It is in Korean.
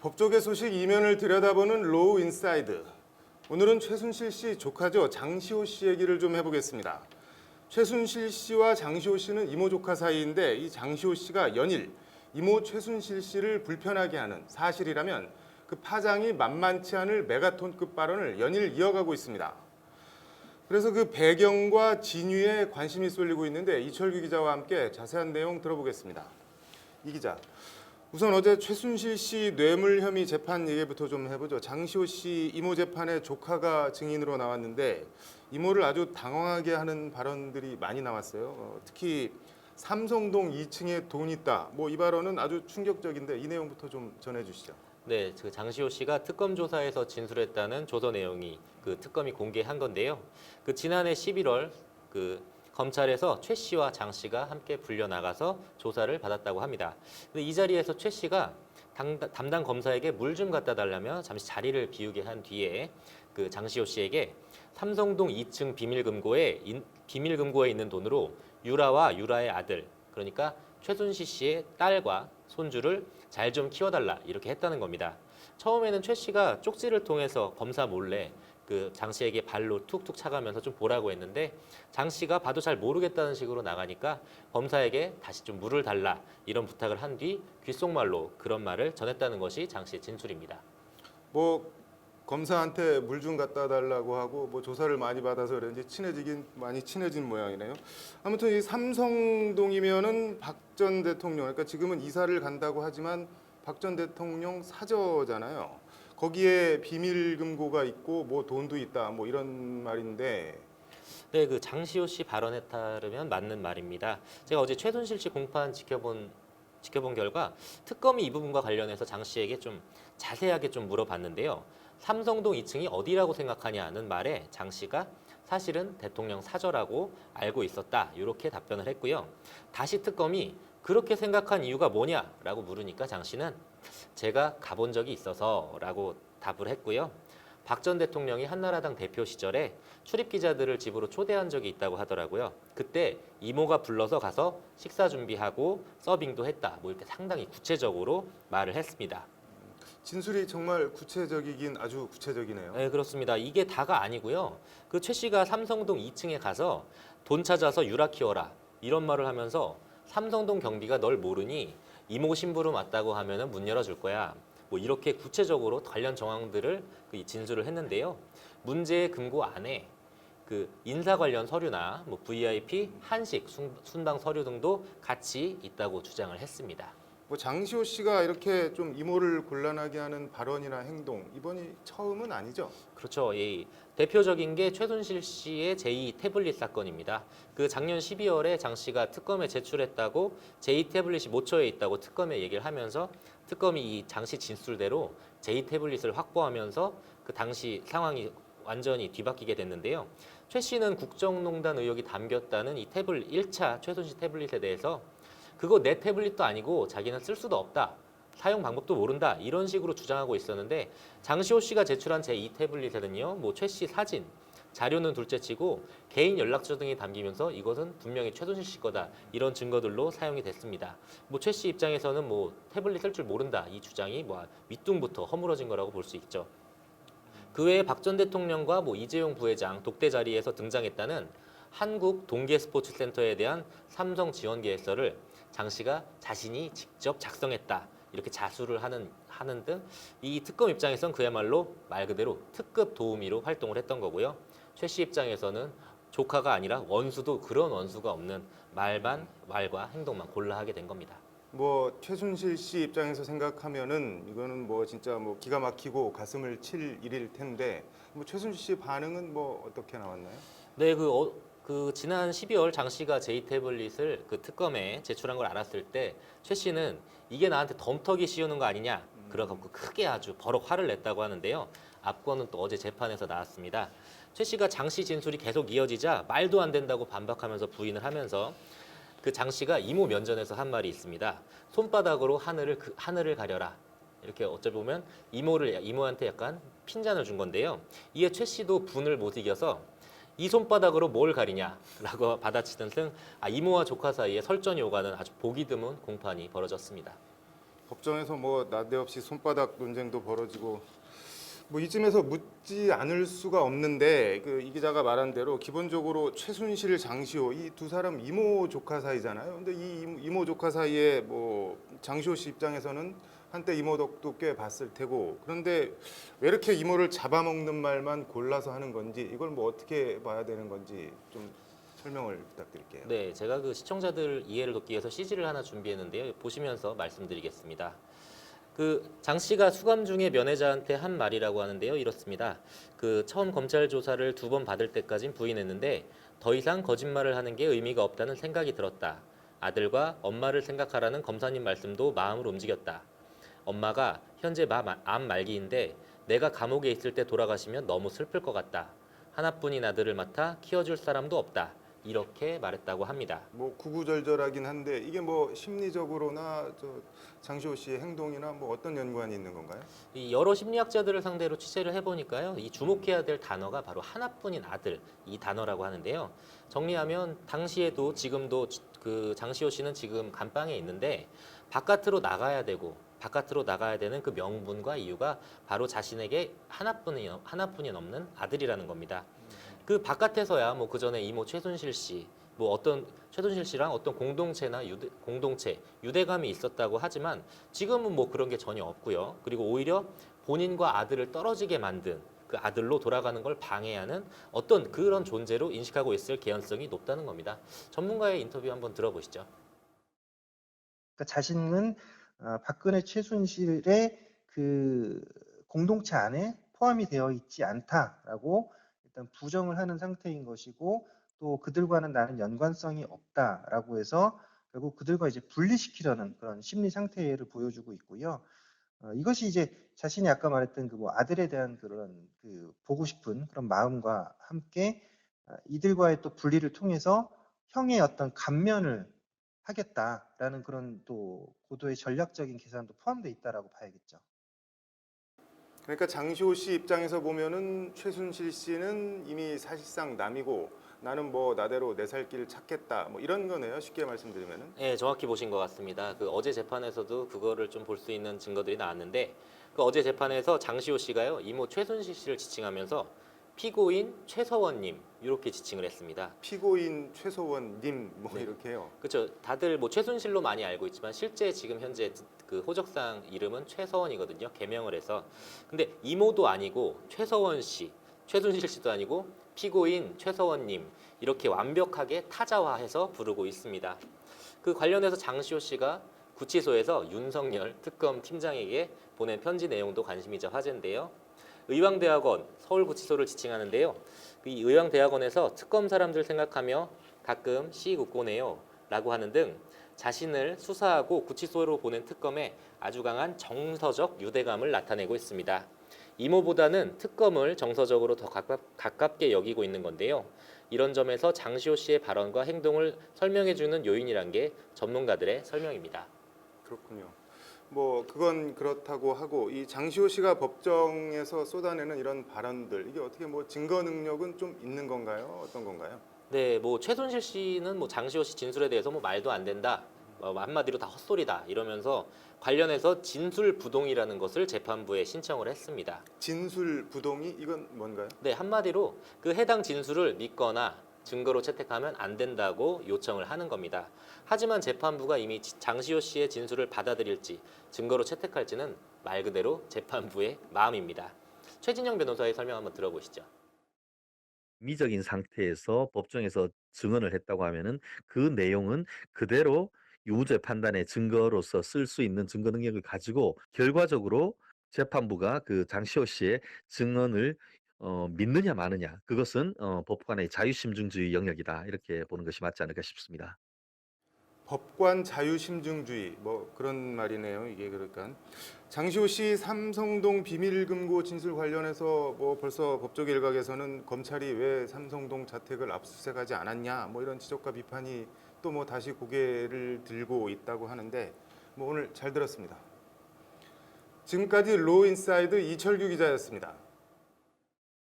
법조계 소식 이면을 들여다보는 로우 인사이드. 오늘은 최순실 씨 조카죠. 장시호 씨 얘기를 좀 해보겠습니다. 최순실 씨와 장시호 씨는 이모 조카 사이인데 이 장시호 씨가 연일 이모 최순실 씨를 불편하게 하는 사실이라면 그 파장이 만만치 않을 메가톤급 발언을 연일 이어가고 있습니다. 그래서 그 배경과 진위에 관심이 쏠리고 있는데 이철규 기자와 함께 자세한 내용 들어보겠습니다. 이 기자, 우선 어제 최순실 씨 뇌물 혐의 재판 얘기부터 좀 해보죠. 장시호 씨 이모 재판에 조카가 증인으로 나왔는데 이모를 아주 당황하게 하는 발언들이 많이 나왔어요. 특히 삼성동 2층에 돈 있다. 이 발언은 아주 충격적인데 이 내용부터 좀 전해주시죠. 네, 그 장시호 씨가 특검 조사에서 진술했다는 조서 내용이 그 특검이 공개한 건데요. 그 지난해 11월 그 검찰에서 최 씨와 장 씨가 함께 불려 나가서 조사를 받았다고 합니다. 근데 이 자리에서 최 씨가 담당 검사에게 물 좀 갖다 달라며 잠시 자리를 비우게 한 뒤에 그 장시호 씨에게 삼성동 2층 비밀금고에 있는 돈으로 유라와 유라의 아들, 그러니까 최순실 씨의 딸과 손주를 잘 좀 키워달라 이렇게 했다는 겁니다. 처음에는 최 씨가 쪽지를 통해서 검사 몰래 그 장 씨에게 발로 툭툭 차가면서 좀 보라고 했는데 장 씨가 봐도 잘 모르겠다는 식으로 나가니까 검사에게 다시 좀 물을 달라 이런 부탁을 한 뒤 귓속말로 그런 말을 전했다는 것이 장 씨의 진술입니다. 검사한테 물 좀 갖다 달라고 하고 조사를 많이 받아서 그런지 많이 친해진 모양이네요. 아무튼 이 삼성동이면은 박 전 대통령, 그러니까 지금은 이사를 간다고 하지만 박 전 대통령 사저잖아요. 거기에 비밀금고가 있고 돈도 있다 이런 말인데. 네, 그 장시호 씨 발언에 따르면 맞는 말입니다. 제가 어제 최순실 씨 공판 지켜본 결과 특검이 이 부분과 관련해서 장 씨에게 좀 자세하게 좀 물어봤는데요. 삼성동 2층이 어디라고 생각하냐는 말에 장 씨가 사실은 대통령 사저라고 알고 있었다 이렇게 답변을 했고요. 다시 특검이 그렇게 생각한 이유가 뭐냐라고 물으니까 장 씨는 제가 가본 적이 있어서라고 답을 했고요. 박 전 대통령이 한나라당 대표 시절에 출입 기자들을 집으로 초대한 적이 있다고 하더라고요. 그때 이모가 불러서 가서 식사 준비하고 서빙도 했다. 이렇게 상당히 구체적으로 말을 했습니다. 진술이 정말 구체적이긴 아주 구체적이네요. 네, 그렇습니다. 이게 다가 아니고요. 그 최 씨가 삼성동 2층에 가서 돈 찾아서 유라 키워라 이런 말을 하면서 삼성동 경비가 널 모르니 이모 심부름 왔다고 하면은 문 열어줄 거야. 이렇게 구체적으로 관련 정황들을 진술을 했는데요. 문제의 금고 안에 그 인사 관련 서류나 VIP, 한식, 순방 서류 등도 같이 있다고 주장을 했습니다. 장시호 씨가 이렇게 좀 이모를 곤란하게 하는 발언이나 행동 이번이 처음은 아니죠? 그렇죠. 이 대표적인 게 최순실 씨의 제2 태블릿 사건입니다. 그 작년 12월에 장 씨가 특검에 제출했다고 제2 태블릿이 모처에 있다고 특검에 얘기를 하면서 특검이 이 장 씨 진술대로 제2 태블릿을 확보하면서 그 당시 상황이 완전히 뒤바뀌게 됐는데요. 최 씨는 국정농단 의혹이 담겼다는 이 1차 최순실 태블릿에 대해서 그거 내 태블릿도 아니고 자기는 쓸 수도 없다. 사용 방법도 모른다. 이런 식으로 주장하고 있었는데 장시호 씨가 제출한 제2 태블릿에는요. 최 씨 사진, 자료는 둘째치고 개인 연락처 등이 담기면서 이것은 분명히 최순실 씨 거다. 이런 증거들로 사용이 됐습니다. 최 씨 입장에서는 태블릿 쓸 줄 모른다. 이 주장이 밑둥부터 허물어진 거라고 볼 수 있죠. 그 외에 박 전 대통령과 이재용 부회장 독대 자리에서 등장했다는 한국 동계스포츠센터에 대한 삼성 지원 계획서를 장 씨가 자신이 직접 작성했다 이렇게 자수를 하는 등 이 특검 입장에선 그야말로 말 그대로 특급 도우미로 활동을 했던 거고요. 최 씨 입장에서는 조카가 아니라 원수도 그런 원수가 없는 말과 행동만 골라 하게 된 겁니다. 최순실 씨 입장에서 생각하면은 이거는 진짜 기가 막히고 가슴을 칠 일일 텐데 최순실 씨 반응은 어떻게 나왔나요? 네, 그 지난 12월 장 씨가 제2 태블릿을 그 특검에 제출한 걸 알았을 때 최 씨는 이게 나한테 덤터기 씌우는 거 아니냐 그래갖고 크게 아주 버럭 화를 냈다고 하는데요. 앞건은 또 어제 재판에서 나왔습니다. 최 씨가 장 씨 진술이 계속 이어지자 말도 안 된다고 반박하면서 부인을 하면서 그 장 씨가 이모 면전에서 한 말이 있습니다. 손바닥으로 하늘을 가려라. 이렇게 어찌 보면 이모한테 약간 핀잔을 준 건데요. 이에 최 씨도 분을 못 이겨서 이 손바닥으로 뭘 가리냐라고 받아치는 등 이모와 조카 사이에 설전이 오가는 아주 보기 드문 공판이 벌어졌습니다. 법정에서 뭐 난데없이 손바닥 논쟁도 벌어지고 뭐 이쯤에서 묻지 않을 수가 없는데 그 이 기자가 말한 대로 기본적으로 최순실, 장시호 이 두 사람 이모 조카 사이잖아요. 근데 이 이모 조카 사이에 뭐 장시호 씨 입장에서는 한때 이모 덕도 꽤 봤을 테고 그런데 왜 이렇게 이모를 잡아먹는 말만 골라서 하는 건지 이걸 뭐 어떻게 봐야 되는 건지 좀 설명을 부탁드릴게요. 네, 제가 그 시청자들 이해를 돕기 위해서 CG를 하나 준비했는데요. 보시면서 말씀드리겠습니다. 그 장 씨가 수감 중에 면회자한테 한 말이라고 하는데요. 이렇습니다. 그 처음 검찰 조사를 2번 받을 때까진 부인했는데 더 이상 거짓말을 하는 게 의미가 없다는 생각이 들었다. 아들과 엄마를 생각하라는 검사님 말씀도 마음을 움직였다. 엄마가 현재 암 말기인데 내가 감옥에 있을 때 돌아가시면 너무 슬플 것 같다. 하나뿐인 아들을 맡아 키워줄 사람도 없다. 이렇게 말했다고 합니다. 뭐 구구절절하긴 한데 이게 뭐 심리적으로나 장시호 씨의 행동이나 뭐 어떤 연관이 있는 건가요? 이 여러 심리학자들을 상대로 취재를 해보니까요, 이 주목해야 될 단어가 바로 하나뿐인 아들 이 단어라고 하는데요. 정리하면 당시에도 지금도 그 장시호 씨는 지금 감방에 있는데 바깥으로 나가야 되고 바깥으로 나가야 되는 그 명분과 이유가 바로 자신에게 하나뿐이 없는 아들이라는 겁니다. 그 바깥에서야 뭐 그 전에 이모 최순실 씨, 뭐 어떤 최순실 씨랑 어떤 공동체나 공동체 유대감이 있었다고 하지만 지금은 뭐 그런 게 전혀 없고요. 그리고 오히려 본인과 아들을 떨어지게 만든 그 아들로 돌아가는 걸 방해하는 어떤 그런 존재로 인식하고 있을 개연성이 높다는 겁니다. 전문가의 인터뷰 한번 들어보시죠. 그러니까 자신은 박근혜 최순실의 그 공동체 안에 포함이 되어 있지 않다라고 일단 부정을 하는 상태인 것이고 또 그들과는 나는 연관성이 없다라고 해서 결국 그들과 이제 분리시키려는 그런 심리 상태를 보여주고 있고요. 이것이 이제 자신이 아까 말했던 그 뭐 아들에 대한 그런 그 보고 싶은 그런 마음과 함께 이들과의 또 분리를 통해서 형의 어떤 감면을 하겠다라는 그런 또 고도의 전략적인 계산도 포함되어 있다라고 봐야겠죠. 그러니까 장시호 씨 입장에서 보면은 최순실 씨는 이미 사실상 남이고 나는 뭐 나대로 내 살 길 찾겠다 뭐 이런 거네요. 쉽게 말씀드리면은. 네, 정확히 보신 것 같습니다. 그 어제 재판에서도 그거를 좀 볼 수 있는 증거들이 나왔는데 그 어제 재판에서 장시호 씨가요 이모 최순실 씨를 지칭하면서 피고인 최서원님 이렇게 지칭을 했습니다. 피고인 최소원님 뭐 네. 이렇게요. 그렇죠. 다들 뭐 최순실로 많이 알고 있지만 실제 지금 현재 그 호적상 이름은 최서원이거든요. 개명을 해서. 근데 이모도 아니고 최서원 씨, 최순실 씨도 아니고 피고인 최서원님 이렇게 완벽하게 타자화해서 부르고 있습니다. 그 관련해서 장시호 씨가 구치소에서 윤석열 특검 팀장에게 보낸 편지 내용도 관심이자 화제인데요. 의왕대학원 서울구치소를 지칭하는데요. 이 의왕대학원에서 특검 사람들 생각하며 가끔 씩 웃곤 해요 라고 하는 등 자신을 수사하고 구치소로 보낸 특검에 아주 강한 정서적 유대감을 나타내고 있습니다. 이모보다는 특검을 정서적으로 더 가깝게 여기고 있는 건데요. 이런 점에서 장시호 씨의 발언과 행동을 설명해주는 요인이란 게 전문가들의 설명입니다. 그렇군요. 뭐 그건 그렇다고 하고 이 장시호 씨가 법정에서 쏟아내는 이런 발언들 이게 어떻게 뭐 증거 능력은 좀 있는 건가요? 어떤 건가요? 네, 뭐 최순실 씨는 뭐 장시호 씨 진술에 대해서 뭐 말도 안 된다, 한마디로 다 헛소리다 이러면서 관련해서 진술 부동이라는 것을 재판부에 신청을 했습니다. 진술 부동이 이건 뭔가요? 네, 한마디로 그 해당 진술을 믿거나 증거로 채택하면 안 된다고 요청을 하는 겁니다. 하지만 재판부가 이미 장시호 씨의 진술을 받아들일지 증거로 채택할지는 말 그대로 재판부의 마음입니다. 최진영 변호사의 설명 한번 들어보시죠. 미적인 상태에서 법정에서 증언을 했다고 하면은 그 내용은 그대로 유죄 판단의 증거로서 쓸 수 있는 증거 능력을 가지고 결과적으로 재판부가 그 장시호 씨의 증언을 믿느냐 마느냐 그것은 법관의 자유심증주의 영역이다 이렇게 보는 것이 맞지 않을까 싶습니다. 법관 자유심증주의 뭐 그런 말이네요. 이게 그러니까 장시호 씨 삼성동 비밀금고 진술 관련해서 뭐 벌써 법조 일각에서는 검찰이 왜 삼성동 자택을 압수수색하지 않았냐 뭐 이런 지적과 비판이 또 뭐 다시 고개를 들고 있다고 하는데 뭐 오늘 잘 들었습니다. 지금까지 로우 인사이드 이철규 기자였습니다.